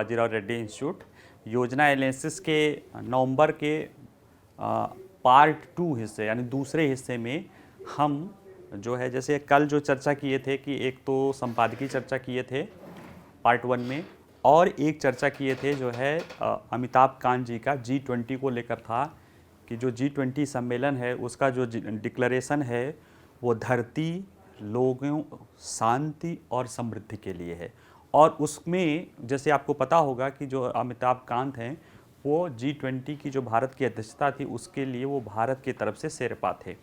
Bajirao Reddy institute. योजना analysis के नवंबर के पार्ट 2 हिस्से यानी दूसरे हिस्से में हम जो है जैसे कल जो चर्चा किए थे कि एक तो संपादकीय चर्चा किए थे पार्ट 1 में, और एक चर्चा किए थे जो है अमिताभ कांत जी का G20 को लेकर था कि जो G20 सम्मेलन है उसका जो डिक्लेरेशन है वो धरती, लोगों, शांति और समृद्धि के लिए है। और उसमें जैसे आपको पता होगा कि जो अमिताभ कांत हैं वो G20 की जो भारत की अध्यक्षता थी उसके लिए वो भारत की तरफ से शेरपा थे।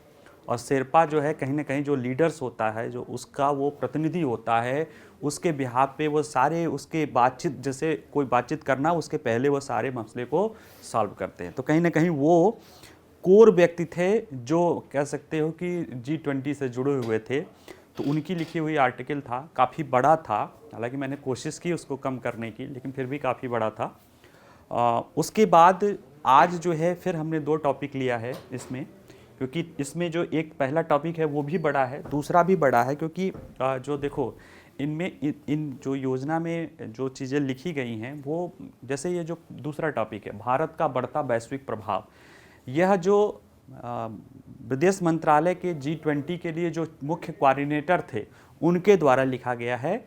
और शेरपा जो है कहीं ना कहीं जो लीडर्स होता है जो उसका वो प्रतिनिधि होता है, उसके बिहाफ पे वो सारे उसके बातचीत, जैसे कोई बातचीत करना उसके पहले वो सारे मसले को सॉल्व करते हैं। तो कहीं ना कहीं वो कोर व्यक्ति थे जो कह सकते हो कि G20 से जुड़े हुए थे। तो उनकी लिखी हुई आर्टिकल था, काफ़ी बड़ा था, हालांकि मैंने कोशिश की उसको कम करने की लेकिन फिर भी काफ़ी बड़ा था। उसके बाद आज जो है फिर हमने 2 टॉपिक लिया है इसमें, क्योंकि इसमें जो एक पहला टॉपिक है वो भी बड़ा है, दूसरा भी बड़ा है, क्योंकि जो देखो इनमें इन जो योजना में जो चीज़ें लिखी गई हैं वो, जैसे ये जो दूसरा टॉपिक है भारत का बढ़ता वैश्विक प्रभाव, यह जो विदेश मंत्रालय के G20 के लिए जो मुख्य कोऑर्डिनेटर थे उनके द्वारा लिखा गया है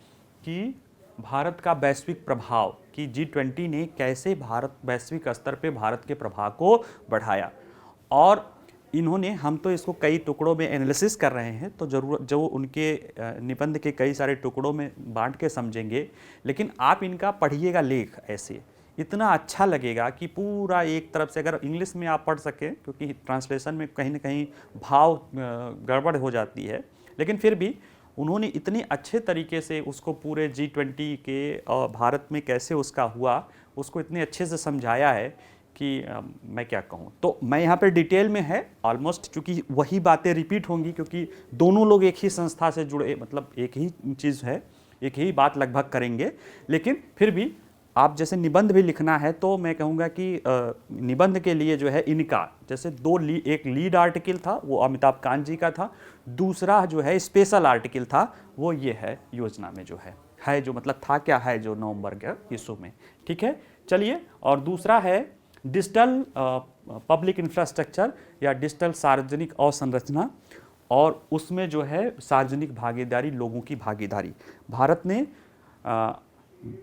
कि भारत का वैश्विक प्रभाव, कि G20 ने कैसे भारत वैश्विक स्तर पे भारत के प्रभाव को बढ़ाया। और इन्होंने, हम तो इसको कई टुकड़ों में एनालिसिस कर रहे हैं तो जरूर जो उनके निबंध के कई सारे टुकड़ों में बांट के समझेंगे, लेकिन आप इनका पढ़िएगा लेख, ऐसे इतना अच्छा लगेगा कि पूरा एक तरफ से, अगर इंग्लिश में आप पढ़ सकें क्योंकि ट्रांसलेशन में कहीं ना कहीं भाव गड़बड़ हो जाती है, लेकिन फिर भी उन्होंने इतने अच्छे तरीके से उसको पूरे G20 के भारत में कैसे उसका हुआ उसको इतने अच्छे से समझाया है कि मैं क्या कहूँ। तो मैं यहाँ पर डिटेल में है ऑलमोस्ट, क्योंकि वही बातें रिपीट होंगी क्योंकि दोनों लोग एक ही संस्था से जुड़े, मतलब एक ही चीज़ है, एक ही बात लगभग करेंगे, लेकिन फिर भी आप जैसे निबंध भी लिखना है तो मैं कहूँगा कि निबंध के लिए जो है इनका जैसे एक लीड आर्टिकल था वो अमिताभ कांत जी का था, दूसरा जो है स्पेशल आर्टिकल था वो ये है योजना में जो है जो मतलब था क्या है जो नवंबर के इशू में, ठीक है। चलिए, और दूसरा है डिजिटल पब्लिक इंफ्रास्ट्रक्चर या डिजिटल सार्वजनिक अवसंरचना, और उसमें जो है सार्वजनिक भागीदारी, लोगों की भागीदारी। भारत ने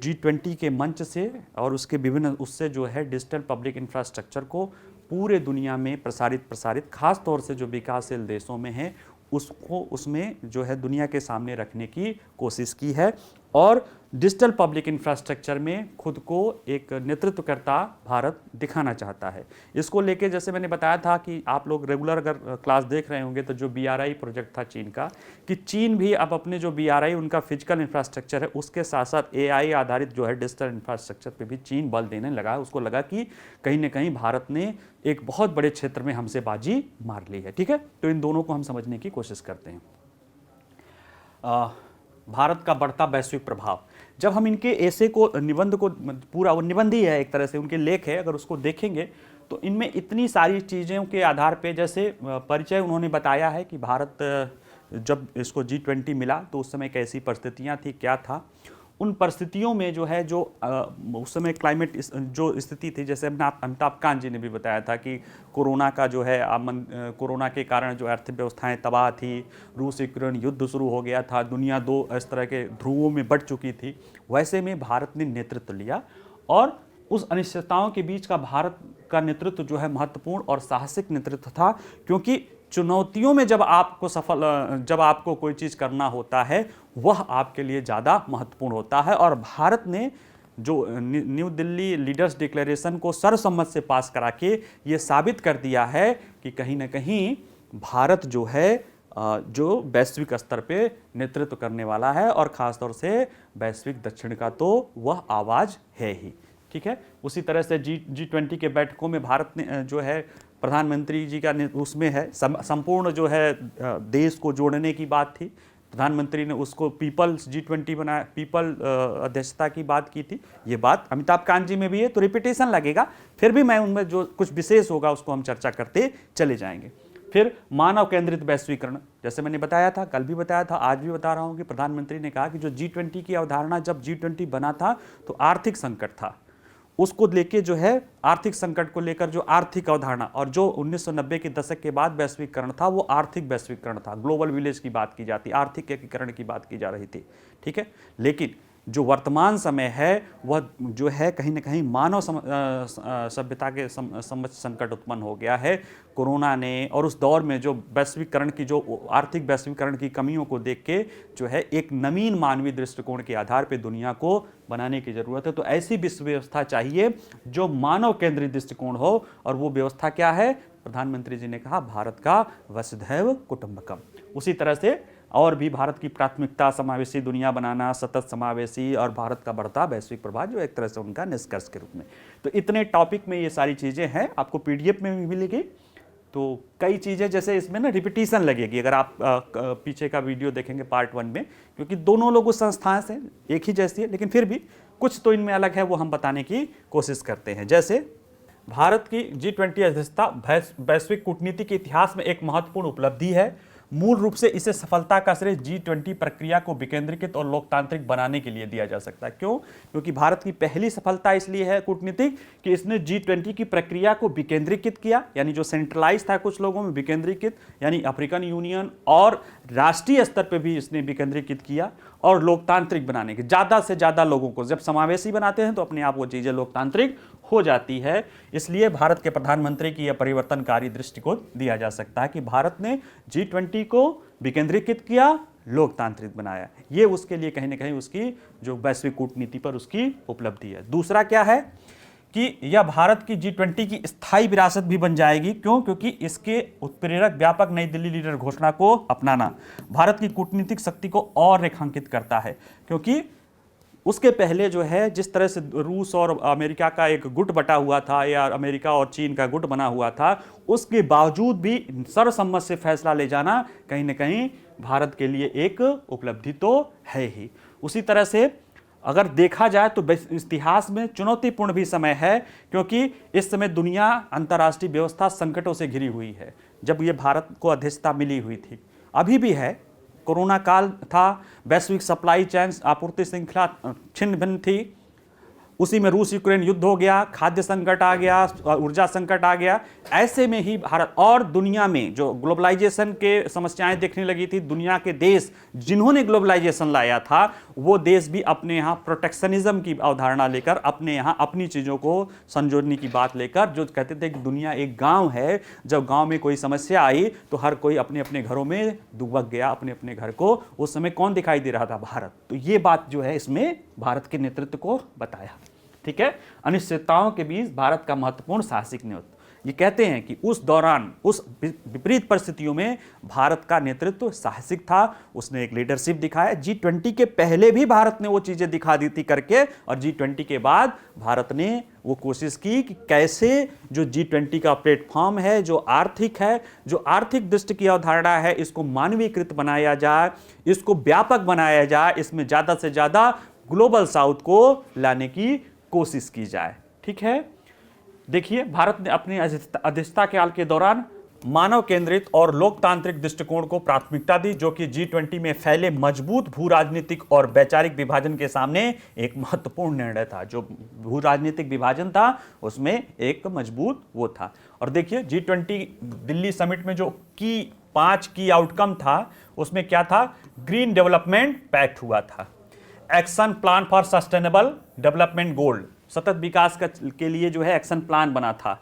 G20 के मंच से और उसके विभिन्न उससे जो है डिजिटल पब्लिक इंफ्रास्ट्रक्चर को पूरे दुनिया में प्रसारित खास तौर से जो विकासशील देशों में है उसको उसमें जो है दुनिया के सामने रखने की कोशिश की है, और डिजिटल पब्लिक इंफ्रास्ट्रक्चर में खुद को एक नेतृत्वकर्ता भारत दिखाना चाहता है। इसको लेके जैसे मैंने बताया था कि आप लोग रेगुलर अगर क्लास देख रहे होंगे तो जो BRI प्रोजेक्ट था चीन का, कि चीन भी अब अपने जो BRI उनका फिजिकल इंफ्रास्ट्रक्चर है उसके साथ साथ AI आधारित जो है डिजिटल इंफ्रास्ट्रक्चर पे भी चीन बल देने लगा है। उसको लगा कि कहीं ना कहीं भारत ने एक बहुत बड़े क्षेत्र में हमसे बाजी मार ली है, ठीक है। तो इन दोनों को हम समझने की कोशिश करते हैं। भारत का बढ़ता वैश्विक प्रभाव, जब हम इनके ऐसे को, निबंध को, पूरा वो निबंध ही है एक तरह से, उनके लेख है, अगर उसको देखेंगे तो इनमें इतनी सारी चीज़ों के आधार पे, जैसे परिचय उन्होंने बताया है कि भारत जब इसको G20 मिला तो उस समय कैसी परिस्थितियां थी, क्या था, उन परिस्थितियों में जो है जो उस समय क्लाइमेट जो स्थिति थी, जैसे अमिताभ कांत जी ने भी बताया था कि कोरोना का जो है कोरोना के कारण जो अर्थव्यवस्थाएं तबाह थी, रूस यूक्रेन युद्ध शुरू हो गया था, दुनिया 2 इस तरह के ध्रुवों में बढ़ चुकी थी। वैसे में भारत ने नेतृत्व लिया और उस अनिश्चितताओं के बीच का भारत का नेतृत्व जो है महत्वपूर्ण और साहसिक नेतृत्व था, क्योंकि चुनौतियों में जब आपको कोई चीज़ करना होता है वह आपके लिए ज़्यादा महत्वपूर्ण होता है। और भारत ने जो न्यू दिल्ली लीडर्स डिक्लेरेशन को सर्वसम्मत से पास करा के ये साबित कर दिया है कि कहीं ना कहीं भारत जो है जो वैश्विक स्तर पे नेतृत्व करने वाला है, और ख़ासतौर से वैश्विक दक्षिण का तो वह आवाज़ है ही, ठीक है। उसी तरह से G20 के बैठकों में भारत ने जो है प्रधानमंत्री जी का उसमें है संपूर्ण जो है देश को जोड़ने की बात थी। प्रधानमंत्री ने उसको पीपल्स G20 बनाया, पीपल अध्यक्षता की बात की थी। ये बात अमिताभ कांत जी में भी है, तो रिपीटेशन लगेगा, फिर भी मैं उनमें जो कुछ विशेष होगा उसको हम चर्चा करते चले जाएंगे। फिर मानव केंद्रित वैश्वीकरण, जैसे मैंने बताया था, कल भी बताया था, आज भी बता रहा हूं कि प्रधानमंत्री ने कहा कि जो G20 की अवधारणा जब G20 बना था तो आर्थिक संकट था, उसको लेके जो है आर्थिक संकट को लेकर जो आर्थिक अवधारणा, और जो 1990 के दशक के बाद वैश्वीकरण था वो आर्थिक वैश्वीकरण था, ग्लोबल विलेज की बात की जाती, आर्थिक एकीकरण की बात की जा रही थी, ठीक है। लेकिन जो वर्तमान समय है वह जो है कहीं ना कहीं मानव सभ्यता के समक्ष संकट उत्पन्न हो गया है कोरोना ने, और उस दौर में जो वैश्वीकरण की, जो आर्थिक वैश्वीकरण की कमियों को देख के जो है एक नवीन मानवीय दृष्टिकोण के आधार पर दुनिया को बनाने की जरूरत है। तो ऐसी विश्व व्यवस्था चाहिए जो मानव केंद्रित दृष्टिकोण हो, और वो व्यवस्था क्या है? प्रधानमंत्री जी ने कहा भारत का वसुधैव कुटुंबकम। उसी तरह से और भी भारत की प्राथमिकता समावेशी दुनिया बनाना, सतत समावेशी, और भारत का बढ़ता वैश्विक प्रभाव, जो एक तरह से उनका निष्कर्ष के रूप में। तो इतने टॉपिक में ये सारी चीज़ें हैं, आपको पीडीएफ में भी मिलेगी। तो कई चीज़ें जैसे इसमें ना रिपीटिशन लगेगी अगर आप पीछे का वीडियो देखेंगे पार्ट 1 में, क्योंकि दोनों लोग उस संस्थान से एक ही जैसी है, लेकिन फिर भी कुछ तो इनमें अलग है, वो हम बताने की कोशिश करते हैं। जैसे भारत की G20 अध्यक्षता वैश्विक कूटनीति के इतिहास में एक महत्वपूर्ण उपलब्धि है। मूल रूप से इसे सफलता का श्रेय G20 प्रक्रिया को विकेंद्रीकृत और लोकतांत्रिक बनाने के लिए दिया जा सकता है। क्यों? क्योंकि भारत की पहली सफलता इसलिए है कूटनीतिक कि इसने G20 की प्रक्रिया को विकेंद्रीकृत किया, यानी जो सेंट्रलाइज था कुछ लोगों में विकेंद्रीकृत, यानी अफ्रीकन यूनियन, और राष्ट्रीय स्तर पर भी इसने विकेंद्रीकृत किया, और लोकतांत्रिक बनाने के ज़्यादा से ज़्यादा लोगों को जब समावेशी बनाते हैं तो अपने आप वो चीज़ें लोकतांत्रिक हो जाती है। इसलिए भारत के प्रधानमंत्री की यह परिवर्तनकारी दृष्टिकोण दिया जा सकता है कि भारत ने G20 को विकेंद्रीकृत किया, लोकतांत्रिक बनाया। ये उसके लिए कहीं ना कहीं उसकी जो वैश्विक कूटनीति पर उसकी उपलब्धि है। दूसरा क्या है कि यह भारत की G20 की स्थायी विरासत भी बन जाएगी। क्यों? क्योंकि इसके उत्प्रेरक व्यापक नई दिल्ली लीडर घोषणा को अपनाना भारत की कूटनीतिक शक्ति को और रेखांकित करता है। क्योंकि उसके पहले जो है जिस तरह से रूस और अमेरिका का एक गुट बटा हुआ था, या अमेरिका और चीन का गुट बना हुआ था, उसके बावजूद भी सर्वसम्मत से फैसला ले जाना कहीं ना कहीं भारत के लिए एक उपलब्धि तो है ही। उसी तरह से अगर देखा जाए तो इतिहास में चुनौतीपूर्ण भी समय है, क्योंकि इस समय दुनिया अंतर्राष्ट्रीय व्यवस्था संकटों से घिरी हुई है। जब ये भारत को अध्यक्षता मिली हुई थी, अभी भी है, कोरोना काल था, वैश्विक सप्लाई चेन आपूर्ति श्रृंखला छिन्न भिन्न थी, उसी में रूस यूक्रेन युद्ध हो गया, खाद्य संकट आ गया, ऊर्जा संकट आ गया। ऐसे में ही भारत और दुनिया में जो ग्लोबलाइजेशन के समस्याएं देखने लगी थी, दुनिया के देश जिन्होंने ग्लोबलाइजेशन लाया था वो देश भी अपने यहाँ प्रोटेक्शनिज्म की अवधारणा लेकर, अपने यहाँ अपनी चीज़ों को संजोने की बात लेकर, जो कहते थे कि दुनिया एक गाँव है, जब गाँव में कोई समस्या आई तो हर कोई अपने अपने घरों में दुबक गया, अपने अपने घर को। उस समय कौन दिखाई दे रहा था? भारत। तो ये बात जो है इसमें भारत के नेतृत्व को बताया। ठीक है, अनिश्चितताओं के बीच भारत का महत्वपूर्ण साहसिक नेतृत्व। ये कहते हैं कि उस दौरान, उस विपरीत परिस्थितियों में भारत का नेतृत्व साहसिक था, उसने एक लीडरशिप दिखाया। G20 के पहले भी भारत ने वो चीजें दिखा दी थी करके, और G20 के बाद भारत ने वो कोशिश की कि कैसे जो G20 का प्लेटफॉर्म है, जो आर्थिक है, जो आर्थिक दृष्टि की अवधारणा है, इसको मानवीकृत बनाया जाए, इसको व्यापक बनाया जाए, इसमें ज्यादा से ज्यादा ग्लोबल साउथ को लाने की कोशिश की जाए। ठीक है, देखिए भारत ने अपनी अध्यक्षता काल के दौरान मानव केंद्रित और लोकतांत्रिक दृष्टिकोण को प्राथमिकता दी, जो कि G20 में फैले मजबूत भू राजनीतिक और वैचारिक विभाजन के सामने एक महत्वपूर्ण निर्णय था। जो भू राजनीतिक विभाजन था उसमें एक मजबूत वो था। और देखिए G20 दिल्ली समिट में जो 5 की आउटकम था, उसमें क्या था? ग्रीन डेवलपमेंट पैक्ट हुआ था, action plan for sustainable development goal, सतत विकास के लिए जो है एक्शन प्लान बना था,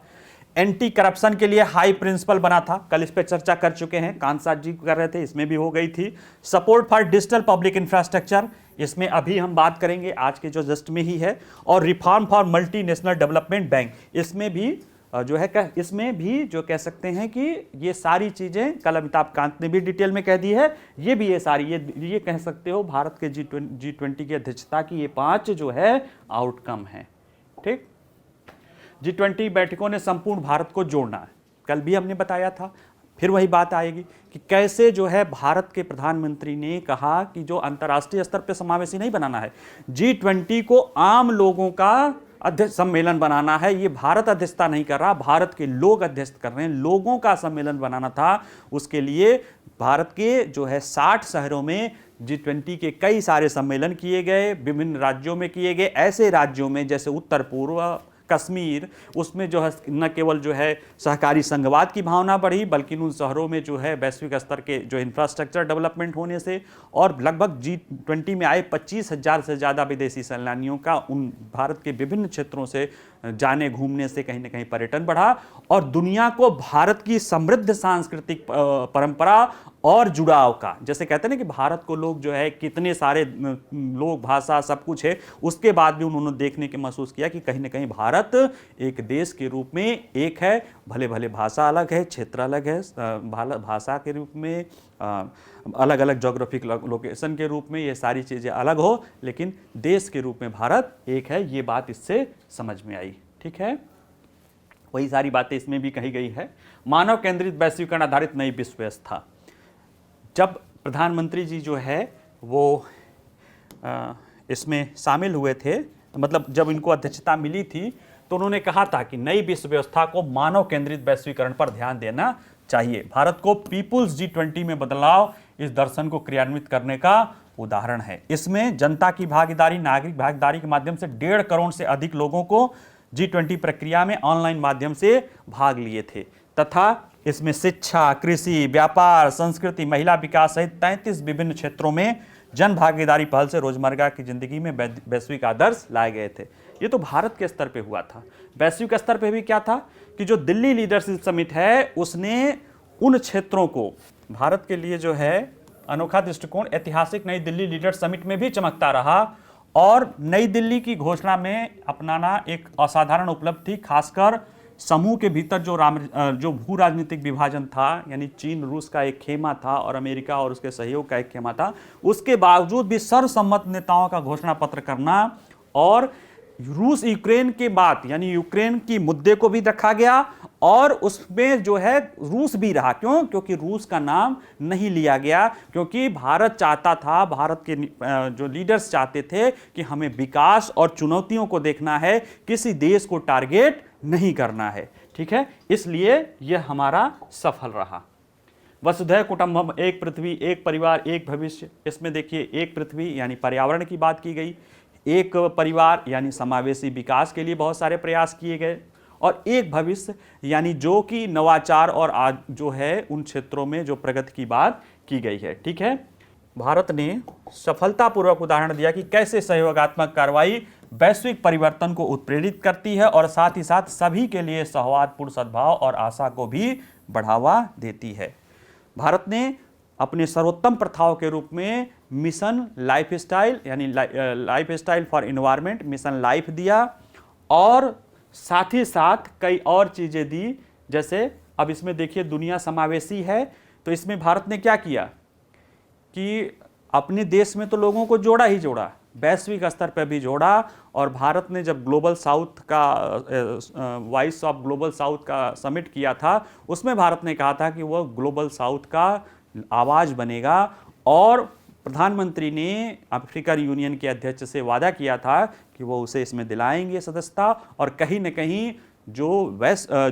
एंटी करप्शन के लिए हाई प्रिंसिपल बना था, कल इस पे चर्चा कर चुके हैं, कांत जी कर रहे थे, इसमें भी हो गई थी। Support for digital public infrastructure, इसमें अभी हम बात करेंगे आज के जो जस्ट में ही है। और reform for multi national development bank, इसमें भी जो है, इसमें भी जो कह सकते हैं कि ये सारी चीजें कल अमिताभ कांत ने भी डिटेल में कह दी है। ये भी ये सारी ये कह सकते हो भारत के G20 की अध्यक्षता की ये 5 जो है आउटकम है। ठीक, G20 बैठकों ने संपूर्ण भारत को जोड़ना है, कल भी हमने बताया था। फिर वही बात आएगी कि कैसे जो है भारत के प्रधानमंत्री ने कहा कि जो अंतर्राष्ट्रीय स्तर पर समावेशी नहीं बनाना है, G20 को आम लोगों का अध्यक्ष सम्मेलन बनाना है। ये भारत अध्यक्षता नहीं कर रहा, भारत के लोग अध्यक्ष कर रहे हैं, लोगों का सम्मेलन बनाना था। उसके लिए भारत के जो है 60 शहरों में G20 के कई सारे सम्मेलन किए गए, विभिन्न राज्यों में किए गए। ऐसे राज्यों में जैसे उत्तर पूर्व कश्मीर, उसमें जो है न केवल जो है सहकारी संघवाद की भावना बढ़ी, बल्कि उन शहरों में जो है वैश्विक स्तर के जो इंफ्रास्ट्रक्चर डेवलपमेंट होने से और लगभग G20 में आए 25,000 से ज़्यादा विदेशी सैलानियों का उन भारत के विभिन्न क्षेत्रों से जाने घूमने से कहीं ना कहीं पर्यटन बढ़ा और दुनिया को भारत की समृद्ध सांस्कृतिक परंपरा और जुड़ाव का, जैसे कहते हैं ना कि भारत को लोग जो है कितने सारे लोग, भाषा, सब कुछ है, उसके बाद भी उन्होंने देखने के महसूस किया कि कहीं ना कहीं भारत एक देश के रूप में एक है। भले भले भाषा अलग है, क्षेत्र अलग है, भाषा के रूप में अलग अलग जोग्राफिक लोकेशन के रूप में ये सारी चीज़ें अलग हो, लेकिन देश के रूप में भारत एक है। ये बात इससे समझ में आई। ठीक है, वही सारी बातें इसमें भी कही गई है। मानव केंद्रित वैश्वीकरण आधारित नई विश्व व्यवस्था, जब प्रधानमंत्री जी जो है वो इसमें शामिल हुए थे, मतलब जब इनको अध्यक्षता मिली थी, तो उन्होंने कहा था कि नई विश्व व्यवस्था को मानव केंद्रित वैश्वीकरण पर ध्यान देना चाहिए। भारत को पीपुल्स G20 में बदलाव इस दर्शन को क्रियान्वित करने का उदाहरण है। इसमें जनता की भागीदारी, नागरिक भागीदारी के माध्यम से 1.5 करोड़ से अधिक लोगों को G20 प्रक्रिया में ऑनलाइन माध्यम से भाग लिए थे तथा इसमें शिक्षा, कृषि, व्यापार, संस्कृति, महिला विकास सहित 33 विभिन्न क्षेत्रों में जन भागीदारी पहल से रोजमर्रा की जिंदगी में वैश्विक आदर्श लाए गए थे। ये तो भारत के स्तर पे हुआ था। वैश्विक स्तर पे भी क्या था कि जो दिल्ली लीडरशिप समिट है, उसने उन क्षेत्रों को, भारत के लिए जो है अनोखा दृष्टिकोण ऐतिहासिक नई दिल्ली लीडर समिट में भी चमकता रहा और नई दिल्ली की घोषणा में अपनाना एक असाधारण उपलब्धि, खासकर समूह के भीतर जो भू राजनीतिक विभाजन था, यानी चीन रूस का एक खेमा था और अमेरिका और उसके सहयोग का एक खेमा था, उसके बावजूद भी सर्वसम्मत नेताओं का घोषणा पत्र करना और रूस यूक्रेन के बाद, यानी यूक्रेन की मुद्दे को भी रखा गया और उसमें जो है रूस भी रहा। क्यों? क्योंकि रूस का नाम नहीं लिया गया, क्योंकि भारत चाहता था, भारत के जो लीडर्स चाहते थे कि हमें विकास और चुनौतियों को देखना है, किसी देश को टारगेट नहीं करना है। ठीक है, इसलिए यह हमारा सफल रहा। वसुधैव कुटुंबकम, एक पृथ्वी, एक परिवार, एक भविष्य। इसमें देखिए, एक पृथ्वी यानी पर्यावरण की बात की गई, एक परिवार यानी समावेशी विकास के लिए बहुत सारे प्रयास किए गए और एक भविष्य यानी जो कि नवाचार और आज जो है उन क्षेत्रों में जो प्रगति की बात की गई है। ठीक है, भारत ने सफलतापूर्वक उदाहरण दिया कि कैसे सहयोगात्मक कार्रवाई वैश्विक परिवर्तन को उत्प्रेरित करती है और साथ ही साथ सभी के लिए सौहार्दपूर्ण सद्भाव और आशा को भी बढ़ावा देती है। भारत ने अपने सर्वोत्तम प्रथाओं के रूप में मिशन लाइफस्टाइल यानी lifestyle for environment, mission life दिया और साथ ही साथ कई और चीज़ें दी। जैसे अब इसमें देखिए दुनिया समावेशी है, तो इसमें भारत ने क्या किया कि अपने देश में तो लोगों को जोड़ा ही जोड़ा, वैश्विक स्तर पर भी जोड़ा। और भारत ने जब ग्लोबल साउथ का वॉइस ऑफ ग्लोबल साउथ का समिट किया था, उसमें भारत ने कहा था कि वह ग्लोबल साउथ का आवाज़ बनेगा और प्रधानमंत्री ने अफ्रीकन यूनियन के अध्यक्ष से वादा किया था कि वो उसे इसमें दिलाएंगे सदस्यता और कहीं न कहीं जो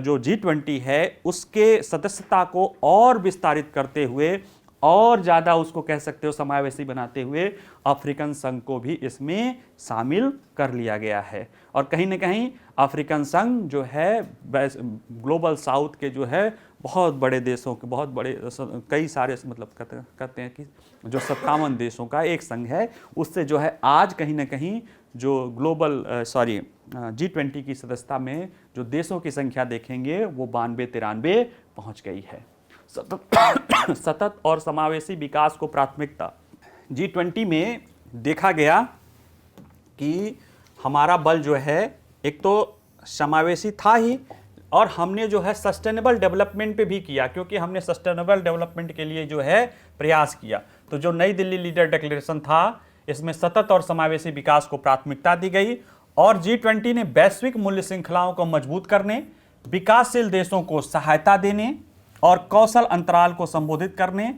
G20 है उसके सदस्यता को और विस्तारित करते हुए और ज़्यादा उसको कह सकते हो समावेशी बनाते हुए अफ्रीकन संघ को भी इसमें शामिल कर लिया गया है। और कहीं न कहीं अफ्रीकन संघ जो है ग्लोबल साउथ के जो है बहुत बड़े देशों के, बहुत बड़े कई सारे मतलब कहते हैं कि जो 57 देशों का एक संघ है, उससे जो है आज कहीं न कहीं जो G20 की सदस्यता में जो देशों की संख्या देखेंगे वो 92-93 पहुँच गई है। सतत और समावेशी विकास को प्राथमिकता। G20 में देखा गया कि हमारा बल जो है एक तो समावेशी था ही और हमने जो है सस्टेनेबल डेवलपमेंट पे भी किया, क्योंकि हमने सस्टेनेबल डेवलपमेंट के लिए जो है प्रयास किया। तो जो नई दिल्ली लीडर डिक्लेरेशन था, इसमें सतत और समावेशी विकास को प्राथमिकता दी गई और G20 ने वैश्विक मूल्य श्रृंखलाओं को मजबूत करने, विकासशील देशों को सहायता देने और कौशल अंतराल को संबोधित करने,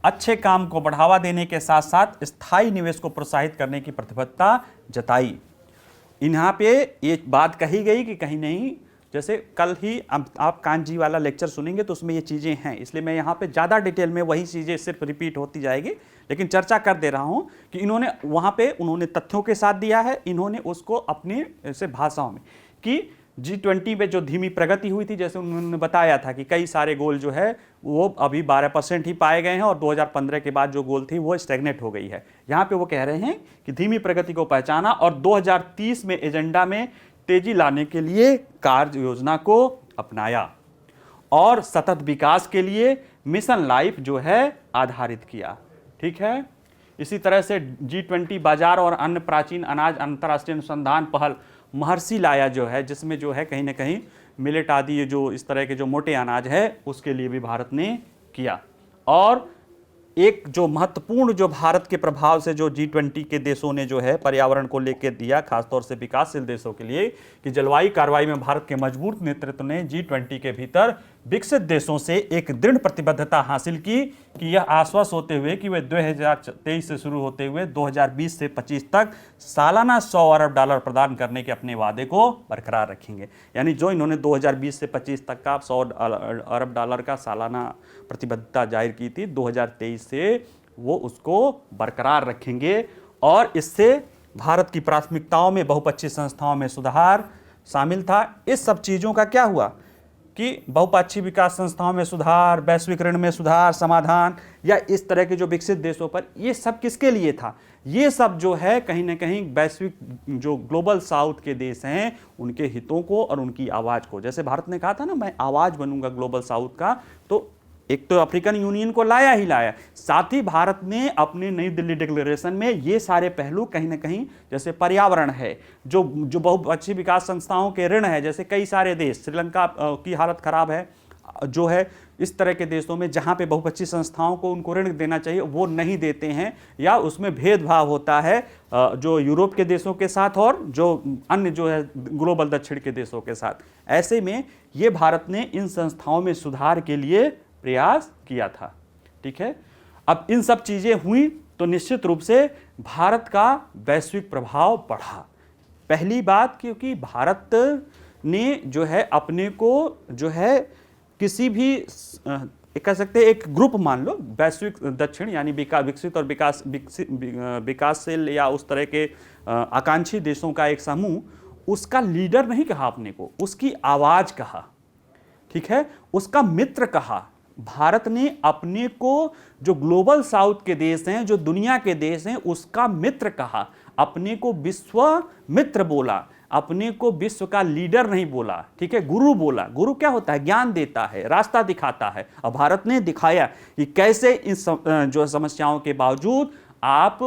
अच्छे काम को बढ़ावा देने के साथ साथ स्थायी निवेश को प्रोत्साहित करने की प्रतिबद्धता जताई। यहाँ पे ये बात कही गई कि कहीं नहीं, जैसे कल ही आप कांत जी वाला लेक्चर सुनेंगे तो उसमें ये चीज़ें हैं, इसलिए मैं यहाँ पे ज़्यादा डिटेल में वही चीज़ें सिर्फ रिपीट होती जाएगी, लेकिन चर्चा कर दे रहा हूँ कि इन्होंने वहाँ पे उन्होंने तथ्यों के साथ दिया है, इन्होंने उसको अपने ऐसे भाषाओं में कि G20 पे जो धीमी प्रगति हुई थी, जैसे उन्होंने बताया था कि कई सारे गोल जो है वो अभी 12% ही पाए गए हैं और 2015 के बाद जो गोल थी वो स्टैग्नेट हो गई है। यहाँ पे वो कह रहे हैं कि धीमी प्रगति को पहचाना और 2030 में एजेंडा में तेजी लाने के लिए कार्य योजना को अपनाया और सतत विकास के लिए मिशन लाइफ जो है आधारित किया। ठीक है, इसी तरह से G20 बाजार और अन्य प्राचीन अनाज अंतर्राष्ट्रीय अनुसंधान पहल महर्षि लाया जो है, जिसमें जो है कहीं ना कहीं मिलेट आदि ये जो इस तरह के जो मोटे अनाज है उसके लिए भी भारत ने किया। और एक जो महत्वपूर्ण जो भारत के प्रभाव से जो G20 के देशों ने जो है पर्यावरण को लेकर दिया, खासतौर से विकासशील देशों के लिए, कि जलवायु कार्रवाई में भारत के मजबूत नेतृत्व ने G20 के भीतर विकसित देशों से एक दृढ़ प्रतिबद्धता हासिल की कि यह आश्वस्त होते हुए कि वे 2023 से शुरू होते हुए 2020 से 25 तक सालाना $100 अरब प्रदान करने के अपने वादे को बरकरार रखेंगे। यानी जो इन्होंने 2020 से 25 तक का $100 अरब का सालाना प्रतिबद्धता जाहिर की थी, 2023 से वो उसको बरकरार रखेंगे। और इससे भारत की प्राथमिकताओं में बहुपक्षीय संस्थाओं में सुधार शामिल था। इस सब चीज़ों का क्या हुआ कि बहुपक्षीय विकास संस्थाओं में सुधार, वैश्विक ऋण में सुधार, समाधान, या इस तरह के जो विकसित देशों पर, ये सब किसके लिए था? ये सब जो है कहीं ना कहीं वैश्विक जो ग्लोबल साउथ के देश हैं उनके हितों को और उनकी आवाज़ को, जैसे भारत ने कहा था ना, मैं आवाज़ बनूंगा ग्लोबल साउथ का, तो एक तो अफ्रीकन यूनियन को लाया ही लाया, साथ ही भारत ने अपने नई दिल्ली डिक्लेरेशन में ये सारे पहलू कहीं ना कहीं, जैसे पर्यावरण है, जो बहुपक्षीय विकास संस्थाओं के ऋण है, जैसे कई सारे देश, श्रीलंका की हालत खराब है जो है, इस तरह के देशों में जहाँ पे बहुपक्षीय संस्थाओं को उनको ऋण देना चाहिए वो नहीं देते हैं, या उसमें भेदभाव होता है जो यूरोप के देशों के साथ और जो अन्य जो है ग्लोबल दक्षिण के देशों के साथ। ऐसे में ये भारत ने इन संस्थाओं में सुधार के लिए प्रयास किया था। ठीक है, अब इन सब चीजें हुई तो निश्चित रूप से भारत का वैश्विक प्रभाव बढ़ा। पहली बात, क्योंकि भारत ने जो है अपने को जो है किसी भी कह सकते हैं एक ग्रुप मान लो, वैश्विक दक्षिण यानी विकसित और विकासशील या उस तरह के आकांक्षी देशों का एक समूह, उसका लीडर नहीं कहा अपने को, उसकी आवाज कहा। ठीक है, उसका मित्र कहा। भारत ने अपने को जो ग्लोबल साउथ के देश हैं, जो दुनिया के देश हैं, उसका मित्र कहा, अपने को विश्व मित्र बोला, अपने को विश्व का लीडर नहीं बोला। ठीक है, गुरु बोला। गुरु क्या होता है? ज्ञान देता है, रास्ता दिखाता है। और भारत ने दिखाया कि कैसे इस जो समस्याओं के बावजूद आप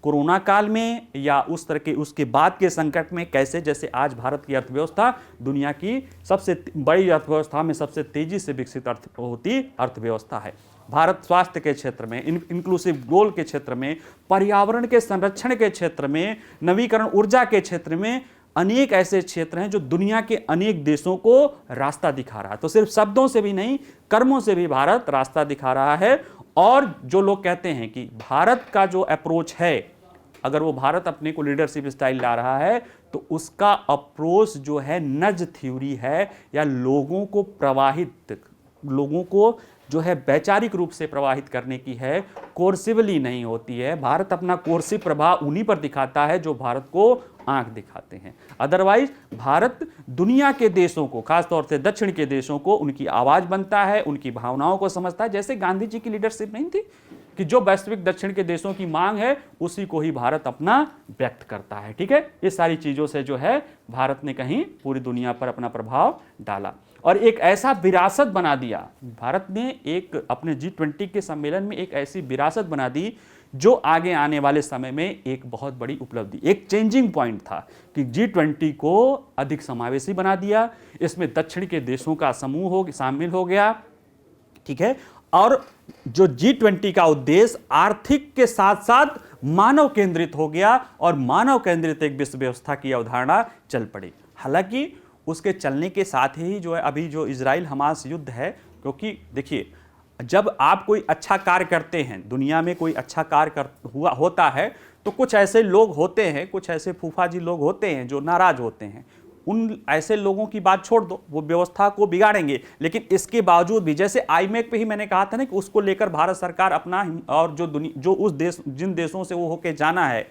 कोरोना काल में या उस तरह के उसके बाद के संकट में कैसे, जैसे आज भारत की अर्थव्यवस्था दुनिया की सबसे बड़ी अर्थव्यवस्था में सबसे तेजी से विकसित होती अर्थव्यवस्था है। भारत स्वास्थ्य के क्षेत्र में, इंक्लूसिव गोल के क्षेत्र में, पर्यावरण के संरक्षण के क्षेत्र में, नवीकरण ऊर्जा के क्षेत्र में, अनेक ऐसे क्षेत्र हैं जो दुनिया के अनेक देशों को रास्ता दिखा रहा है। तो सिर्फ शब्दों से भी नहीं, कर्मों से भी भारत रास्ता दिखा रहा है। और जो लोग कहते हैं कि भारत का जो अप्रोच है, अगर वो भारत अपने को लीडरशिप स्टाइल ला रहा है, तो उसका अप्रोच जो है नज थ्योरी है, या लोगों को जो है वैचारिक रूप से प्रवाहित करने की है, कोर्सिवली नहीं होती है। भारत अपना कोर्सिव प्रभाव उन्हीं पर दिखाता है जो भारत को आंख दिखाते हैं। अदरवाइज भारत दुनिया के देशों को, खासतौर से दक्षिण के देशों को, उनकी आवाज बनता है, उनकी भावनाओं को समझता है। जैसे गांधी जी की लीडरशिप नहीं थी कि जो वैश्विक दक्षिण के देशों की मांग है उसी को ही भारत अपना व्यक्त करता है। ठीक है, ये सारी चीजों से जो है भारत ने कहीं पूरी दुनिया पर अपना प्रभाव डाला और एक ऐसा विरासत बना दिया। भारत ने एक अपने G20 के सम्मेलन में एक ऐसी विरासत बना दी जो आगे आने वाले समय में एक बहुत बड़ी उपलब्धि, एक चेंजिंग पॉइंट था कि G20 को अधिक समावेशी बना दिया। इसमें दक्षिण के देशों का समूह शामिल हो गया। ठीक है, और जो G20 का उद्देश्य आर्थिक के साथ साथ मानव केंद्रित हो गया और मानव केंद्रित एक विश्व व्यवस्था की अवधारणा चल पड़ी। हालांकि उसके चलने के साथ ही जो है अभी जो इजराइल हमास युद्ध है, क्योंकि देखिए जब आप कोई अच्छा कार्य करते हैं, दुनिया में कोई अच्छा कार्य होता है, तो कुछ ऐसे लोग होते हैं, कुछ ऐसे फूफाजी लोग होते हैं जो नाराज होते हैं। उन ऐसे लोगों की बात छोड़ दो, वो व्यवस्था को बिगाड़ेंगे। लेकिन इसके बावजूद भी, जैसे आईमेक पे ही मैंने कहा था ना कि उसको लेकर भारत सरकार अपना, और जो उस देश, जिन देशों से वो होके जाना है,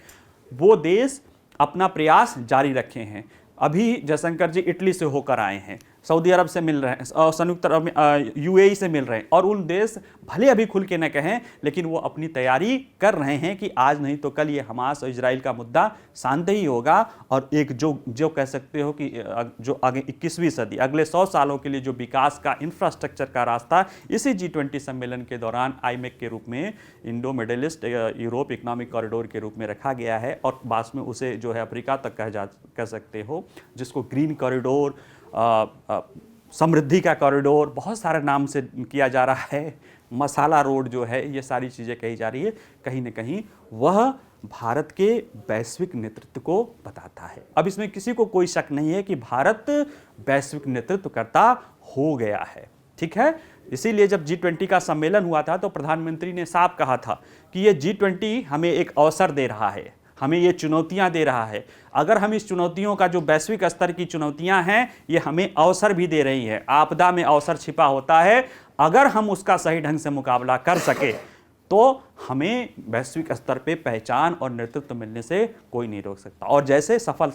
वो देश अपना प्रयास जारी रखे हैं। अभी जयशंकर जी इटली से होकर आए हैं, सऊदी अरब से मिल रहे हैं, संयुक्त अरब यूएई से मिल रहे हैं, और उन देश भले अभी खुल के न कहें, लेकिन वो अपनी तैयारी कर रहे हैं कि आज नहीं तो कल ये हमास और इजराइल का मुद्दा शांत ही होगा। और एक जो कह सकते हो कि जो आगे 21वीं सदी, अगले 100 सालों के लिए जो विकास का इंफ्रास्ट्रक्चर का रास्ता इसी G20 सम्मेलन के दौरान आईमेक के रूप में, Indo middle east Europe economic corridor के रूप में रखा गया है। और बाद में उसे जो है अफ्रीका तक कह सकते हो, जिसको ग्रीन कॉरिडोर, समृद्धि का कॉरिडोर, बहुत सारे नाम से किया जा रहा है, मसाला रोड जो है, ये सारी चीज़ें कही जा रही है। कहीं ना कहीं वह भारत के वैश्विक नेतृत्व को बताता है। अब इसमें किसी को कोई शक नहीं है कि भारत वैश्विक नेतृत्व करता हो गया है, ठीक है। इसीलिए जब G20 का सम्मेलन हुआ था तो प्रधानमंत्री ने साफ कहा था कि ये G20 हमें एक अवसर दे रहा है, हमें ये चुनौतियां दे रहा है। अगर हम इस चुनौतियों का, जो वैश्विक स्तर की चुनौतियां हैं, ये हमें अवसर भी दे रही है। आपदा में अवसर छिपा होता है, अगर हम उसका सही ढंग से मुकाबला कर सके तो हमें वैश्विक स्तर पे पहचान और नेतृत्व मिलने से कोई नहीं रोक सकता। और जैसे सफल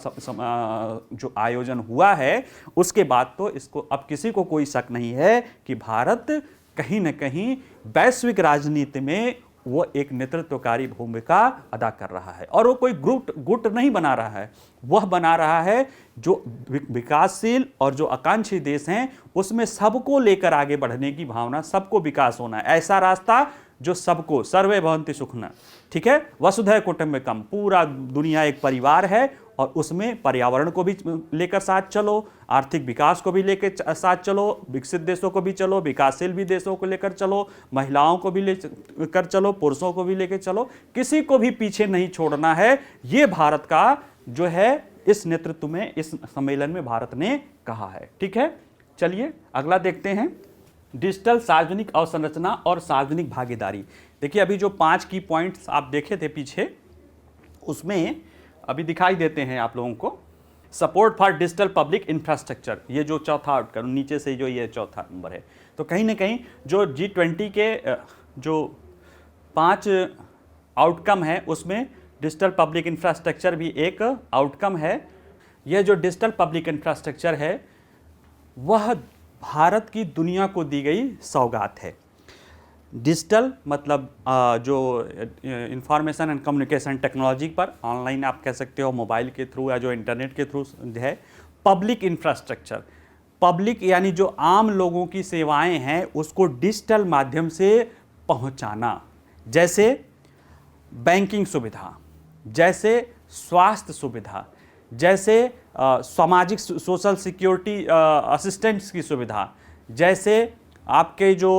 जो आयोजन हुआ है, उसके बाद तो इसको अब किसी को कोई शक नहीं है कि भारत कहीं न कहीं वैश्विक राजनीति में वो एक नेतृत्वकारी भूमिका अदा कर रहा है। और वो कोई गुट नहीं बना रहा है, वह बना रहा है जो विकासशील और जो आकांक्षी देश हैं, उसमें सबको लेकर आगे बढ़ने की भावना, सबको विकास होना है, ऐसा रास्ता जो सबको, सर्वे भवन्ति सुखिनः, ठीक है, वसुधैव कुटुम्बकम, पूरा दुनिया एक परिवार है, और उसमें पर्यावरण को भी लेकर साथ चलो, आर्थिक विकास को भी लेकर साथ चलो, विकसित देशों को भी चलो, विकासशील भी देशों को लेकर चलो, महिलाओं को भी लेकर चलो, पुरुषों को भी लेकर चलो, किसी को भी पीछे नहीं छोड़ना है। ये भारत का जो है इस नेतृत्व में, इस सम्मेलन में भारत ने कहा है, ठीक है। चलिए अगला देखते हैं, डिजिटल सार्वजनिक अवसंरचना और सार्वजनिक भागीदारी। देखिए अभी जो 5 की पॉइंट्स आप देखे थे पीछे, उसमें अभी दिखाई देते हैं आप लोगों को। Support for digital public infrastructure, ये जो चौथा आउटकम, नीचे से जो ये चौथा नंबर है। तो कहीं ना कहीं जो G20 के जो 5 आउटकम है, उसमें डिजिटल पब्लिक इंफ्रास्ट्रक्चर भी एक आउटकम है। यह जो डिजिटल पब्लिक इंफ्रास्ट्रक्चर है, वह भारत की दुनिया को दी गई सौगात है। डिजिटल मतलब जो इंफॉर्मेशन एंड कम्युनिकेशन टेक्नोलॉजी पर, ऑनलाइन आप कह सकते हो, मोबाइल के थ्रू या जो इंटरनेट के थ्रू है। पब्लिक इंफ्रास्ट्रक्चर, पब्लिक यानी जो आम लोगों की सेवाएं हैं उसको डिजिटल माध्यम से पहुंचाना, जैसे बैंकिंग सुविधा, जैसे स्वास्थ्य सुविधा, जैसे सामाजिक सोशल सिक्योरिटी असिस्टेंट्स की सुविधा, जैसे आपके जो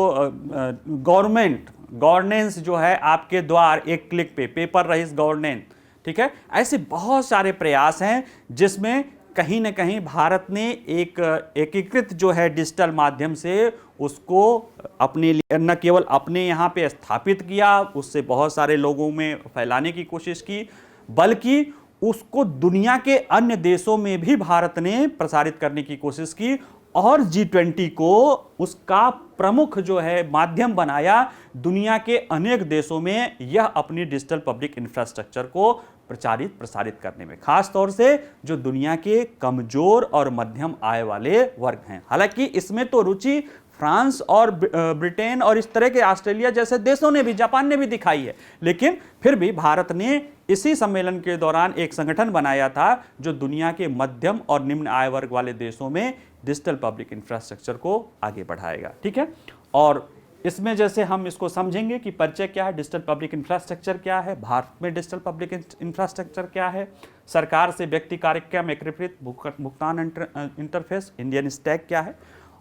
गवर्नेंस जो है आपके द्वार एक क्लिक पे, पेपर रहित गवर्नेंस, ठीक है। ऐसे बहुत सारे प्रयास हैं जिसमें कहीं ना कहीं भारत ने एक एकीकृत जो है डिजिटल माध्यम से उसको अपने लिए न केवल अपने यहाँ पे स्थापित किया, उससे बहुत सारे लोगों में फैलाने की कोशिश की, बल्कि उसको दुनिया के अन्य देशों में भी भारत ने प्रसारित करने की कोशिश की, और G20 को उसका प्रमुख जो है माध्यम बनाया दुनिया के अनेक देशों में यह अपनी डिजिटल पब्लिक इंफ्रास्ट्रक्चर को प्रसारित करने में, खास तौर से जो दुनिया के कमजोर और मध्यम आय वाले वर्ग हैं। हालांकि इसमें तो रुचि फ्रांस और ब्रिटेन और इस तरह के ऑस्ट्रेलिया जैसे देशों ने भी, जापान ने भी दिखाई है, लेकिन फिर भी भारत ने इसी सम्मेलन के दौरान एक संगठन बनाया था जो दुनिया के मध्यम और निम्न आय वर्ग वाले देशों में डिजिटल पब्लिक इंफ्रास्ट्रक्चर को आगे बढ़ाएगा, ठीक है। और इसमें जैसे हम इसको समझेंगे कि परिचय क्या है, डिजिटल पब्लिक इंफ्रास्ट्रक्चर क्या है, भारत में डिजिटल पब्लिक इंफ्रास्ट्रक्चर क्या है, सरकार से व्यक्ति कार्यक्रम एकीकृत भुगतान इंटरफेस इंडियन स्टैक क्या है,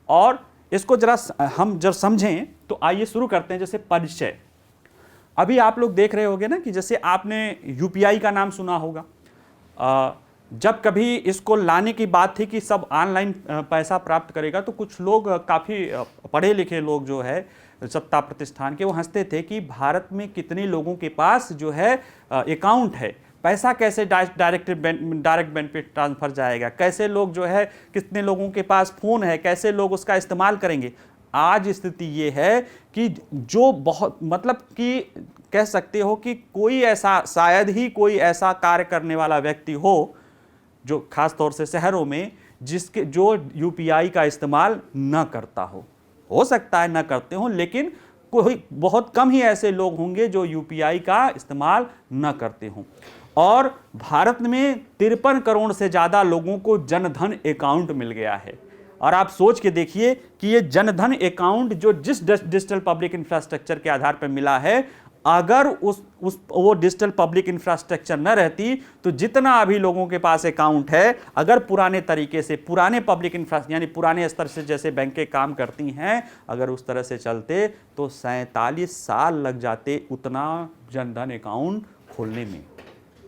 और इसको जरा हम जब समझें तो आइए शुरू करते हैं। जैसे परिचय, अभी आप लोग देख रहे होंगे ना कि जैसे आपने यूपीआई का नाम सुना होगा, जब कभी इसको लाने की बात थी कि सब ऑनलाइन पैसा प्राप्त करेगा, तो कुछ लोग काफ़ी पढ़े लिखे लोग जो है सत्ता प्रतिष्ठान के, वो हंसते थे कि भारत में कितने लोगों के पास जो है अकाउंट है, पैसा कैसे डायरेक्ट बैंक पे ट्रांसफर जाएगा, कैसे लोग जो है, कितने लोगों के पास फ़ोन है, कैसे लोग उसका इस्तेमाल करेंगे। आज स्थिति ये है कि जो बहुत मतलब कि कह सकते हो कि कोई ऐसा, शायद ही कोई ऐसा कार्य करने वाला व्यक्ति हो जो खास तौर से शहरों में, जिसके जो यूपीआई का इस्तेमाल न करता हो सकता है न करते हो, लेकिन कोई बहुत कम ही ऐसे लोग होंगे जो यूपीआई का इस्तेमाल न करते हों। और भारत में 53 करोड़ से ज़्यादा लोगों को जनधन अकाउंट मिल गया है। और आप सोच के देखिए कि ये जनधन अकाउंट जो जिस डिजिटल पब्लिक इंफ्रास्ट्रक्चर के आधार पर मिला है, अगर वो डिजिटल पब्लिक इंफ्रास्ट्रक्चर न रहती तो जितना अभी लोगों के पास अकाउंट है, अगर पुराने तरीके से, पुराने पब्लिक इंफ्रास्ट्रक्चर यानी पुराने स्तर से जैसे बैंकें काम करती हैं, अगर उस तरह से चलते तो 47 साल लग जाते उतना जनधन अकाउंट खोलने में।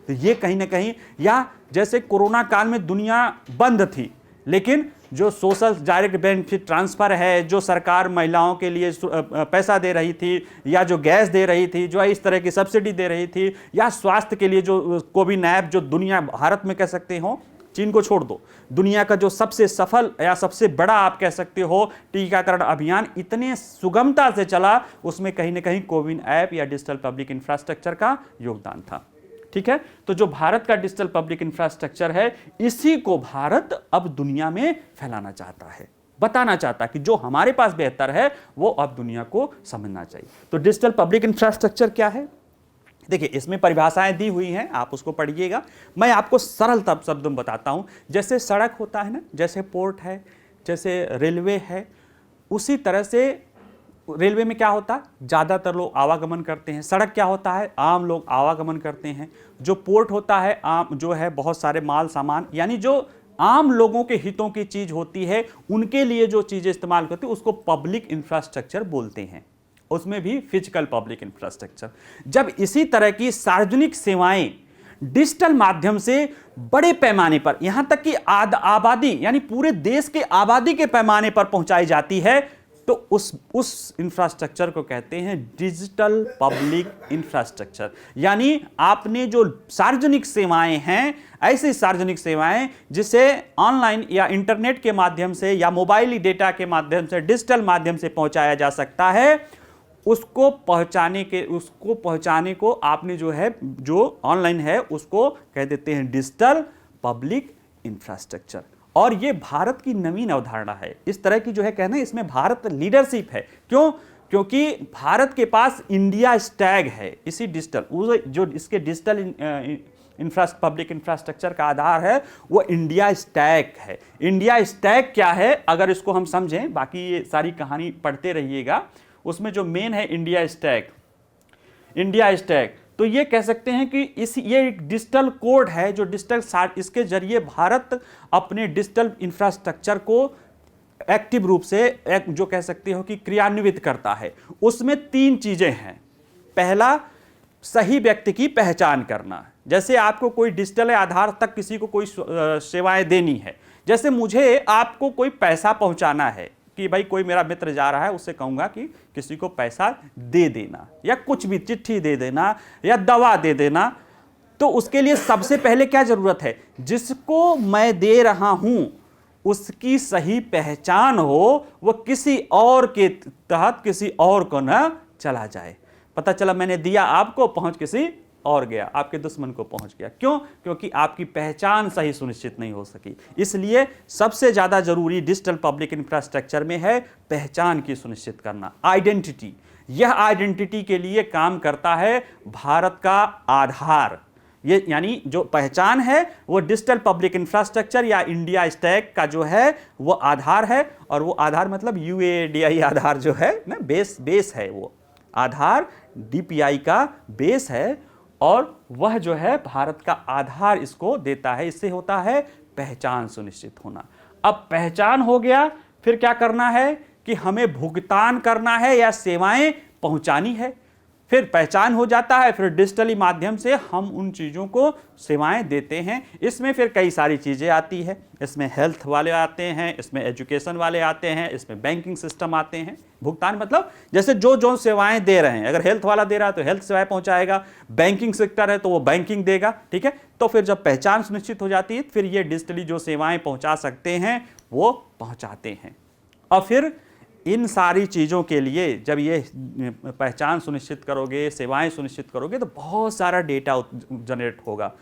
तो ये कहीं ना कहीं, या जैसे कोरोना काल में दुनिया बंद थी, लेकिन जो सोशल डायरेक्ट बेनिफिट ट्रांसफ़र है, जो सरकार महिलाओं के लिए पैसा दे रही थी, या जो गैस दे रही थी, जो इस तरह की सब्सिडी दे रही थी, या स्वास्थ्य के लिए जो कोविड ऐप, जो दुनिया, भारत में कह सकते हो, चीन को छोड़ दो, दुनिया का जो सबसे सफल या सबसे बड़ा आप कह सकते हो टीकाकरण अभियान इतने सुगमता से चला, उसमें कहीं ना कहीं कोविन ऐप या डिजिटल पब्लिक इंफ्रास्ट्रक्चर का योगदान था। ठीक है, तो जो भारत का डिजिटल पब्लिक इंफ्रास्ट्रक्चर है, इसी को भारत अब दुनिया में फैलाना चाहता है, बताना चाहता है कि जो हमारे पास बेहतर है वो अब दुनिया को समझना चाहिए। तो डिजिटल पब्लिक इंफ्रास्ट्रक्चर क्या है? देखिए, इसमें परिभाषाएं दी हुई हैं, आप उसको पढ़िएगा। मैं आपको सरल शब्दों में बताता हूं। जैसे सड़क होता है ना, जैसे पोर्ट है, जैसे रेलवे है, उसी तरह से रेलवे में क्या होता है, ज़्यादातर लोग आवागमन करते हैं। सड़क क्या होता है, आम लोग आवागमन करते हैं। जो पोर्ट होता है, आम जो है बहुत सारे माल सामान, यानी जो आम लोगों के हितों की चीज़ होती है, उनके लिए जो चीज़ें इस्तेमाल करती है, उसको पब्लिक इंफ्रास्ट्रक्चर बोलते हैं। उसमें भी फिजिकल पब्लिक इंफ्रास्ट्रक्चर। जब इसी तरह की सार्वजनिक सेवाएं डिजिटल माध्यम से बड़े पैमाने पर, यहां तक कि आबादी यानी पूरे देश के आबादी के पैमाने पर पहुंचाई जाती है, तो उस इंफ्रास्ट्रक्चर को कहते हैं डिजिटल पब्लिक इंफ्रास्ट्रक्चर। यानी आपने जो सार्वजनिक सेवाएं हैं, ऐसी सार्वजनिक सेवाएं जिसे ऑनलाइन या इंटरनेट के माध्यम से या मोबाइल डेटा के माध्यम से, डिजिटल माध्यम से पहुंचाया जा सकता है, उसको पहुंचाने को आपने जो है, जो ऑनलाइन है, उसको कह देते हैं डिजिटल पब्लिक इंफ्रास्ट्रक्चर। और ये भारत की नवीन अवधारणा है। इस तरह की जो है कहना, इसमें भारत लीडरशिप है। क्यों? क्योंकि भारत के पास इंडिया स्टैग है। इसी डिजिटल, जो इसके डिजिटल पब्लिक इंफ्रास्ट्रक्चर का आधार है, वो इंडिया स्टैग है। इंडिया स्टैग क्या है, अगर इसको हम समझें, बाकी ये सारी कहानी पढ़ते रहिएगा, उसमें जो मेन है इंडिया स्टैग, तो ये कह सकते हैं कि ये एक डिजिटल कोड है, जो इसके जरिए भारत अपने डिजिटल इंफ्रास्ट्रक्चर को एक्टिव रूप से, जो कह सकते हो कि क्रियान्वित करता है। उसमें 3 चीजें हैं। पहला, सही व्यक्ति की पहचान करना। जैसे आपको कोई डिजिटल आधार तक किसी को कोई सेवाएं देनी है, जैसे मुझे आपको कोई पैसा पहुंचाना है कि भाई कोई मेरा मित्र जा रहा है, उससे कहूंगा कि किसी को पैसा दे देना, या कुछ भी चिट्ठी दे देना, या दवा दे देना, तो उसके लिए सबसे पहले क्या जरूरत है, जिसको मैं दे रहा हूं उसकी सही पहचान हो, वो किसी और के तहत किसी और को ना चला जाए। पता चला मैंने दिया आपको, पहुंच किसी और गया, आपके दुश्मन को पहुंच गया। क्यों? क्योंकि आपकी पहचान सही सुनिश्चित नहीं हो सकी। इसलिए सबसे ज्यादा जरूरी डिजिटल पब्लिक इंफ्रास्ट्रक्चर में है पहचान की सुनिश्चित करना, आइडेंटिटी। यह आइडेंटिटी के लिए काम करता है भारत का आधार। ये यानी जो पहचान है वो डिजिटल पब्लिक इंफ्रास्ट्रक्चर या इंडिया स्टैक का जो है वो आधार है। और वो आधार मतलब UADI आधार जो है ना, बेस है, वो आधार DPI का बेस है, और वह जो है भारत का आधार इसको देता है। इससे होता है पहचान सुनिश्चित होना। अब पहचान हो गया, फिर क्या करना है कि हमें भुगतान करना है या सेवाएं पहुंचानी है। फिर पहचान हो जाता है, फिर डिजिटली माध्यम से हम उन चीज़ों को सेवाएं देते हैं। इसमें फिर कई सारी चीज़ें आती है, इसमें हेल्थ वाले आते हैं, इसमें एजुकेशन वाले आते हैं, इसमें बैंकिंग सिस्टम आते हैं। भुगतान मतलब जैसे जो जो सेवाएं दे रहे हैं, अगर हेल्थ वाला दे रहा है तो हेल्थ सेवाएं पहुंचाएगा, बैंकिंग सेक्टर है तो वो बैंकिंग देगा, ठीक है। तो फिर जब पहचान सुनिश्चित हो जाती है, फिर ये डिजिटली जो सेवाएं पहुंचा सकते हैं वो पहुंचाते हैं। और फिर इन सारी चीज़ों के लिए जब ये पहचान सुनिश्चित करोगे, सेवाएं सुनिश्चित करोगे, तो बहुत सारा डेटा जनरेट होगा।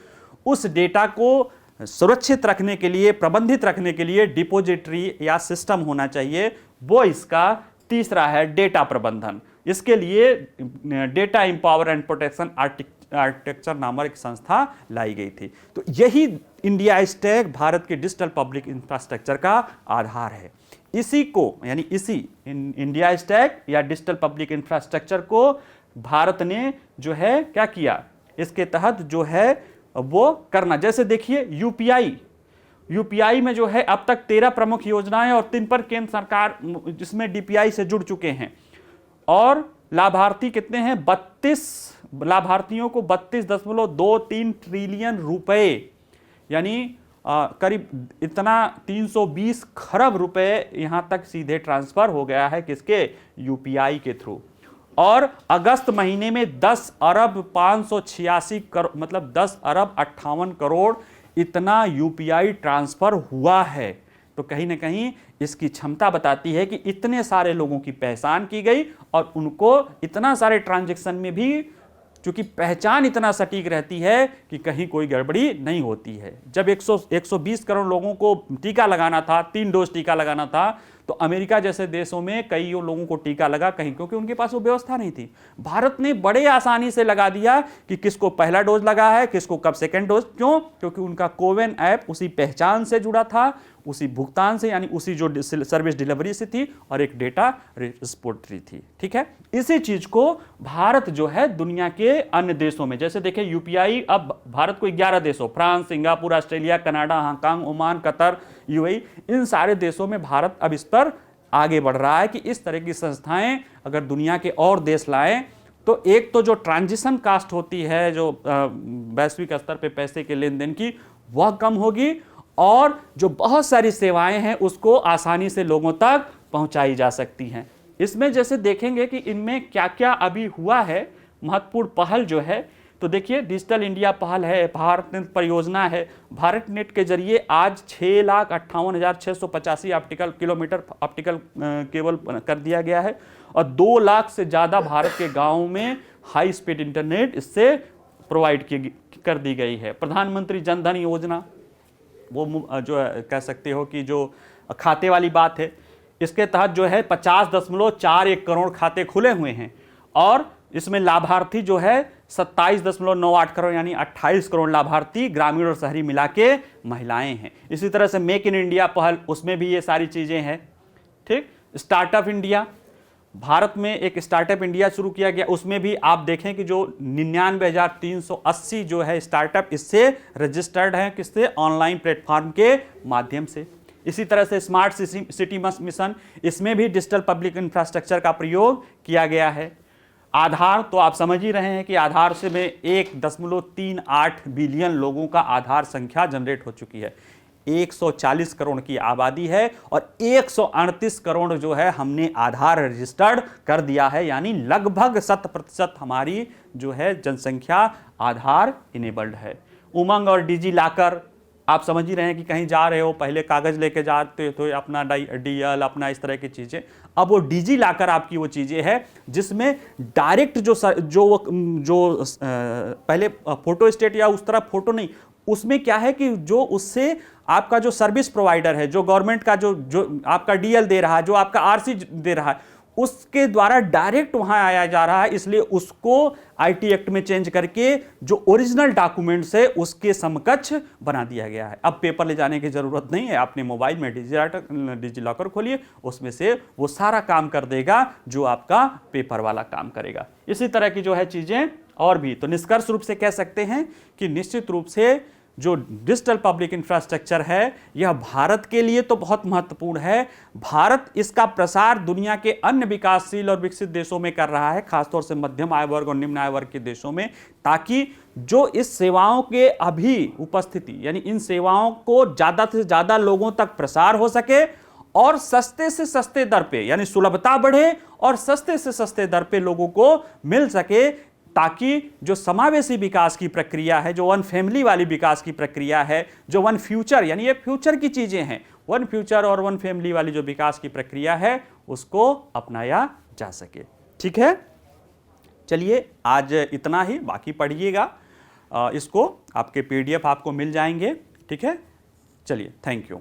उस डेटा को सुरक्षित रखने के लिए, प्रबंधित रखने के लिए डिपोजिटरी या सिस्टम होना चाहिए। वो इसका तीसरा है डेटा प्रबंधन। इसके लिए data empower and protection architecture नामक एक संस्था लाई गई थी। तो यही इंडिया स्टैक भारत के डिजिटल पब्लिक इंफ्रास्ट्रक्चर का आधार है। इसी को यानी इसी इंडिया स्टैक या डिजिटल पब्लिक इंफ्रास्ट्रक्चर को भारत ने जो है क्या किया, इसके तहत जो है वो करना। जैसे देखिए यूपीआई में जो है अब तक 13 प्रमुख योजनाएं और 3 पर केंद्र सरकार जिसमें डीपीआई से जुड़ चुके हैं। और लाभार्थी कितने हैं? 32 लाभार्थियों को 32.23 ट्रिलियन रुपए यानी करीब इतना 320 खरब रुपए यहां तक सीधे ट्रांसफर हो गया है। किसके? यूपीआई के थ्रू। और अगस्त महीने में 10 अरब 586 करोड़ मतलब 10 अरब 58 करोड़ इतना यूपीआई ट्रांसफर हुआ है। तो कहीं ना कहीं इसकी क्षमता बताती है कि इतने सारे लोगों की पहचान की गई और उनको इतना सारे ट्रांजैक्शन में भी क्योंकि पहचान इतना सटीक रहती है कि कहीं कोई गड़बड़ी नहीं होती है। जब 120 करोड़ लोगों को टीका लगाना था, 3 डोज टीका लगाना था, तो अमेरिका जैसे देशों में कई लोगों को टीका लगा, कहीं क्योंकि उनके पास वो व्यवस्था नहीं थी। भारत ने बड़े आसानी से लगा दिया कि किसको पहला डोज लगा है, किसको कब सेकेंड डोज। क्यों? क्योंकि उनका कोविन ऐप उसी पहचान से जुड़ा था, उसी भुगतान से, यानी उसी जो सर्विस डिलीवरी से थी और एक डेटा रिपोजिटरी थी। ठीक है, इसी चीज को भारत जो है दुनिया के अन्य देशों में, जैसे देखें यूपीआई अब भारत को 11 देशों France, Singapore, Australia, Canada, Hong Kong, Oman, Qatar, UAE, इन सारे देशों में भारत अब इस पर आगे बढ़ रहा है कि इस तरह की संस्थाएं अगर दुनिया के और देश लाएं तो एक तो जो ट्रांजिशन कास्ट होती है, जो वैश्विक स्तर पे पैसे के लेन देन की, वह कम होगी और जो बहुत सारी सेवाएं हैं उसको आसानी से लोगों तक पहुंचाई जा सकती हैं। इसमें जैसे देखेंगे कि इनमें क्या क्या अभी हुआ है महत्वपूर्ण पहल जो है, तो देखिए डिजिटल इंडिया पहल है, भारत नेट परियोजना है। भारत नेट के जरिए आज 6,58,685 ऑप्टिकल किलोमीटर ऑप्टिकल केबल कर दिया गया है और 2 लाख से ज़्यादा भारत के गाँवों में हाई स्पीड इंटरनेट इससे प्रोवाइड कर दी गई है। प्रधानमंत्री जन धन योजना, वो जो कह सकते हो कि जो खाते वाली बात है, इसके तहत जो है 50.41 करोड़ खाते खुले हुए हैं और इसमें लाभार्थी जो है 27.98 करोड़ यानी 28 करोड़ लाभार्थी ग्रामीण और शहरी मिला के महिलाएं हैं। इसी तरह से मेक इन इंडिया पहल, उसमें भी ये सारी चीजें हैं। ठीक, स्टार्टअप इंडिया, भारत में एक स्टार्टअप इंडिया शुरू किया गया, उसमें भी आप देखें कि जो 99,380 जो है स्टार्टअप इससे रजिस्टर्ड हैं, किससे? ऑनलाइन प्लेटफॉर्म के माध्यम से। इसी तरह से स्मार्ट सिटी मिशन, इसमें भी डिजिटल पब्लिक इंफ्रास्ट्रक्चर का प्रयोग किया गया है। आधार, तो आप समझ ही रहे हैं कि आधार से में 1.38 बिलियन लोगों का आधार संख्या जनरेट हो चुकी है। 140 करोड़ की आबादी है और 138 करोड़ जो है हमने आधार रजिस्टर्ड कर दिया है, यानी लगभग 100% हमारी जो है जनसंख्या आधार इनेबल्ड है। उमंग और डिजी लॉकर, आप समझ ही रहे हैं कि कहीं जा रहे हो, पहले कागज लेके जाते थे अपना डीएल अपना इस तरह की चीजें, अब वो डिजी लॉकर आपकी वो चीजें है जिसमें डायरेक्ट जो पहले फोटो स्टेट या उस तरह फोटो नहीं, उसमें क्या है कि जो उससे आपका जो सर्विस प्रोवाइडर है, जो गवर्नमेंट का जो आपका डीएल दे रहा है, जो आपका आरसी दे रहा है, उसके द्वारा डायरेक्ट वहां आया जा रहा है, इसलिए उसको आईटी एक्ट में चेंज करके जो ओरिजिनल डॉक्यूमेंट्स है उसके समकक्ष बना दिया गया है। अब पेपर ले जाने की जरूरत नहीं है, अपने मोबाइल में डिजी लॉकर खोलिए, उसमें से वो सारा काम कर देगा जो आपका पेपर वाला काम करेगा। इसी तरह की जो है चीजें और भी, तो निष्कर्ष रूप से कह सकते हैं कि निश्चित रूप से जो डिजिटल पब्लिक इंफ्रास्ट्रक्चर है यह भारत के लिए तो बहुत महत्वपूर्ण है। भारत इसका प्रसार दुनिया के अन्य विकासशील और विकसित देशों में कर रहा है, खासतौर से मध्यम आय वर्ग और निम्न आय वर्ग के देशों में, ताकि जो इस सेवाओं के अभी उपस्थिति यानी इन सेवाओं को ज़्यादा से ज़्यादा लोगों तक प्रसार हो सके और सस्ते से सस्ते दर पे यानी सुलभता बढ़े और सस्ते से सस्ते दर पे लोगों को मिल सके, ताकि जो समावेशी विकास की प्रक्रिया है, जो वन फैमिली वाली विकास की प्रक्रिया है, जो वन फ्यूचर यानी ये फ्यूचर की चीजें हैं, वन फ्यूचर और वन फैमिली वाली जो विकास की प्रक्रिया है उसको अपनाया जा सके। ठीक है, चलिए आज इतना ही, बाकी पढ़िएगा इसको, आपके PDF आपको मिल जाएंगे। ठीक है, चलिए, थैंक यू।